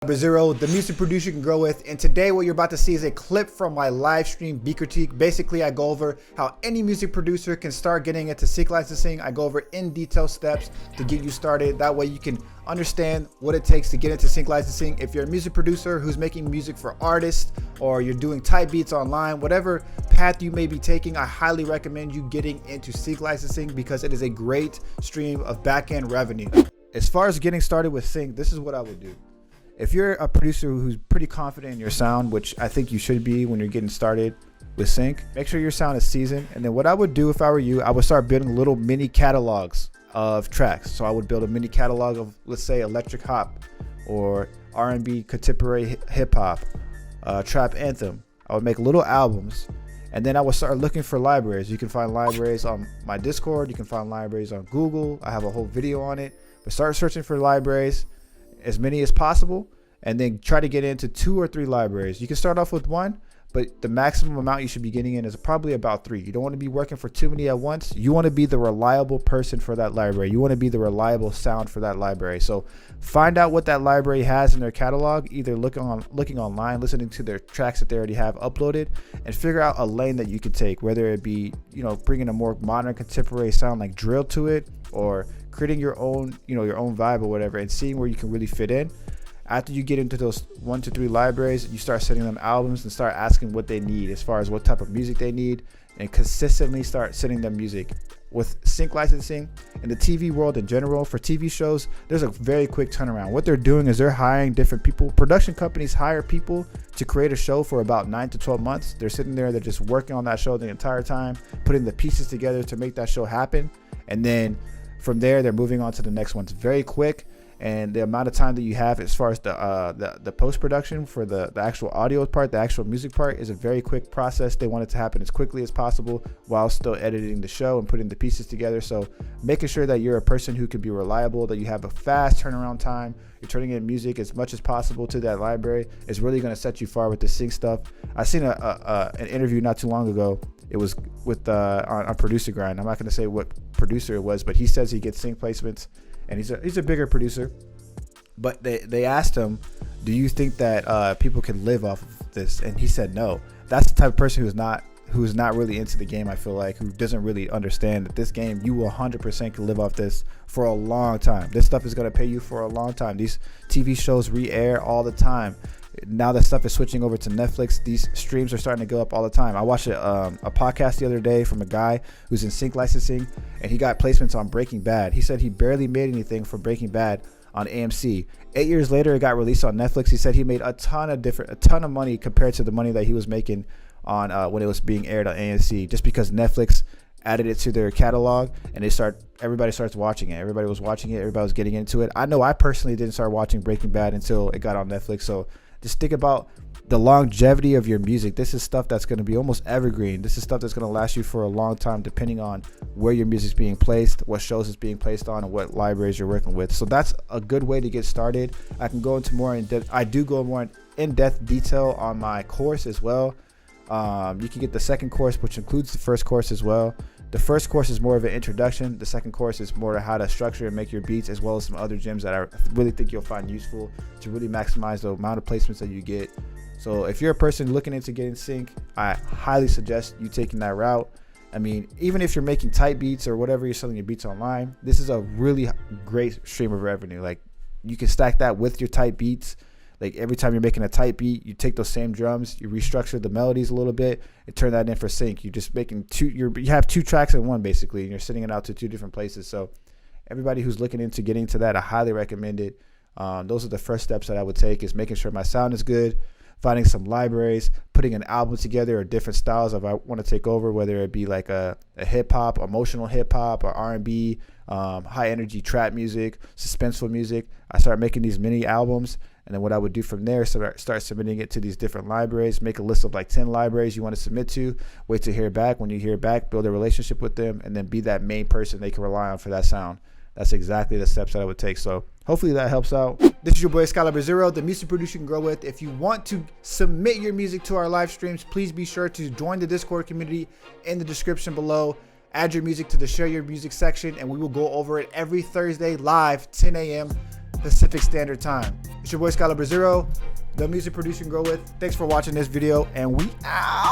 XcaliberZero, the music producer you can grow with. And today what you're about to see is a clip from my live stream Beat Critique. Basically, I go over how any music producer can start getting into sync licensing. I go over in detail steps to get you started. That way you can understand what it takes to get into sync licensing. If you're a music producer who's making music for artists, or you're doing type beats online, whatever path you may be taking, I highly recommend you getting into sync licensing because it is a great stream of back-end revenue. As far as getting started with sync, this is what I would do. If you're a producer who's pretty confident in your sound, which I think you should be when you're getting started with sync, make sure your sound is seasoned. And then what I would do if I were you, I would start building little mini catalogs of tracks. So I would build a mini catalog of, let's say, electric hop or R&B, contemporary hip hop, trap anthem. I would make little albums, and then I would start looking for libraries. You can find libraries on my Discord. You can find libraries on Google. I have a whole video on it. But start searching for libraries, as many as possible, and then try to get into 2 or 3 libraries. You can start off with 1, but the maximum amount you should be getting in is probably about 3. You don't want to be working for too many at once. You want to be the reliable person for that library. You want to be the reliable sound for that library. So find out what that library has in their catalog, either looking online, listening to their tracks that they already have uploaded, and figure out a lane that you can take, whether it be, bringing a more modern contemporary sound like drill to it, or creating your own, your own vibe or whatever, and seeing where you can really fit in. After you get into those 1 to 3 libraries, you start sending them albums and start asking what they need as far as what type of music they need, and consistently start sending them music. With sync licensing in the TV world in general, for TV shows, there's a very quick turnaround. What they're doing is they're hiring different people. Production companies hire people to create a show for about 9 to 12 months. They're sitting there, they're just working on that show the entire time, putting the pieces together to make that show happen. And then from there, they're moving on to the next one. It's very quick. And the amount of time that you have as far as the post-production for the actual audio part, the actual music part, is a very quick process. They want it to happen as quickly as possible while still editing the show and putting the pieces together. So making sure that you're a person who can be reliable, that you have a fast turnaround time, you're turning in music as much as possible to that library, is really going to set you far with the sync stuff. I seen an interview not too long ago. It was with on Producer Grind. I'm not going to say what producer it was, but he says he gets sync placements. And he's a bigger producer, but they asked him, do you think that people can live off of this? And he said no. That's the type of person who's not really into the game, I feel like, who doesn't really understand that this game, you will 100% can live off this for a long time. This stuff is going to pay you for a long time. These TV shows re-air all the time. Now that stuff is switching over to Netflix, these streams are starting to go up all the time. I watched a podcast the other day from a guy who's in sync licensing, and he got placements on Breaking Bad. He said he barely made anything for Breaking Bad on AMC. 8 years later, it got released on Netflix. He said he made a ton of money compared to the money that he was making on when it was being aired on AMC, just because Netflix added it to their catalog, and everybody starts watching it. Everybody was watching it. Everybody was getting into it. I know I personally didn't start watching Breaking Bad until it got on Netflix. So just think about the longevity of your music. This is stuff that's going to be almost evergreen. This is stuff that's going to last you for a long time, depending on where your music's being placed, what shows it's being placed on, and what libraries you're working with. So that's a good way to get started. I can go into more in depth. I do go more in depth detail on my course as well. You can get the second course, which includes the first course as well. The first course is more of an introduction. The second course is more to how to structure and make your beats, as well as some other gems that I really think you'll find useful to really maximize the amount of placements that you get. So if you're a person looking into getting sync, I highly suggest you taking that route. I mean, even if you're making type beats or whatever, you're selling your beats online, this is a really great stream of revenue. Like, you can stack that with your type beats. Like, every time you're making a type beat, you take those same drums, you restructure the melodies a little bit, and turn that in for sync. You're just making you have 2 tracks in one, basically, and you're sending it out to 2 different places. So everybody who's looking into getting to that, I highly recommend it. Those are the first steps that I would take, is making sure my sound is good, finding some libraries, putting an album together, or different styles if I want to take over, whether it be like a hip hop, emotional hip hop, or R&B, high energy trap music, suspenseful music. I start making these mini albums. And then what I would do from there is start submitting it to these different libraries, make a list of like 10 libraries you want to submit to, wait to hear back. When you hear back, build a relationship with them, and then be that main person they can rely on for that sound. That's exactly the steps that I would take. So hopefully that helps out. This is your boy XcaliberZero, the music producer you can grow with. If you want to submit your music to our live streams, please be sure to join the Discord community in the description below. Add your music to the share your music section, and we will go over it every Thursday live, 10 a.m. Pacific Standard Time. It's your boy XcaliberZero, the music producer you can grow with. Thanks for watching this video, and we out.